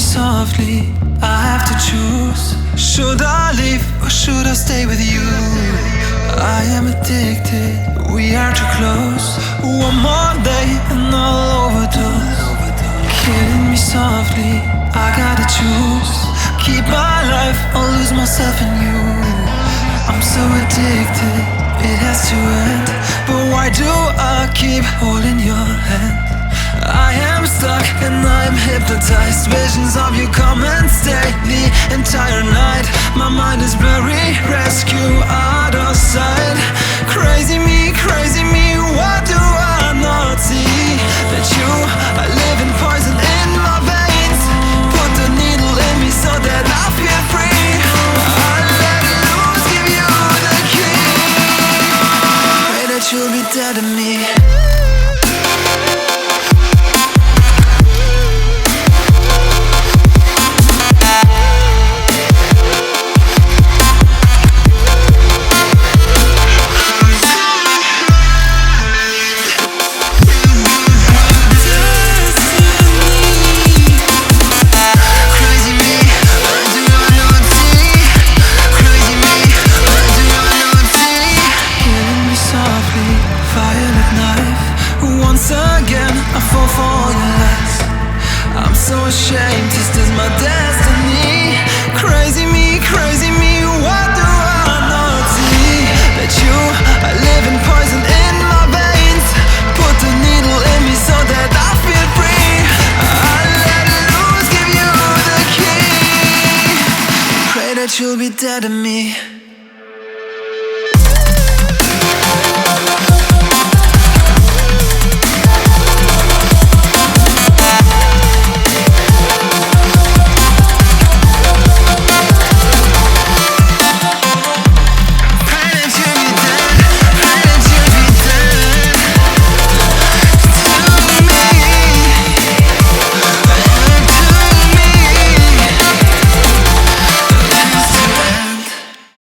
softly, I have to choose. Should I leave or should I stay with you? I am addicted, we are too close. One more day and I'll overdose. Killing me softly, I gotta choose. Keep my life or lose myself in you. I'm so addicted, it has to end. But why do I keep holding your hand? I am stuck and I am hypnotized. Visions of you come and stay the entire night. My mind is blurry, rescue out of sight. Crazy me, what do I not see? That you are living poison in my veins. Put the needle in me so that I feel free. I let it loose, give you the key. Pray that you'll be dead to me. Ashamed, this is my destiny. Crazy me, what do I not see? That you are living poison in my veins. Put the needle in me so that I feel free. I let it loose, give you the key. Pray that you'll be dead to me.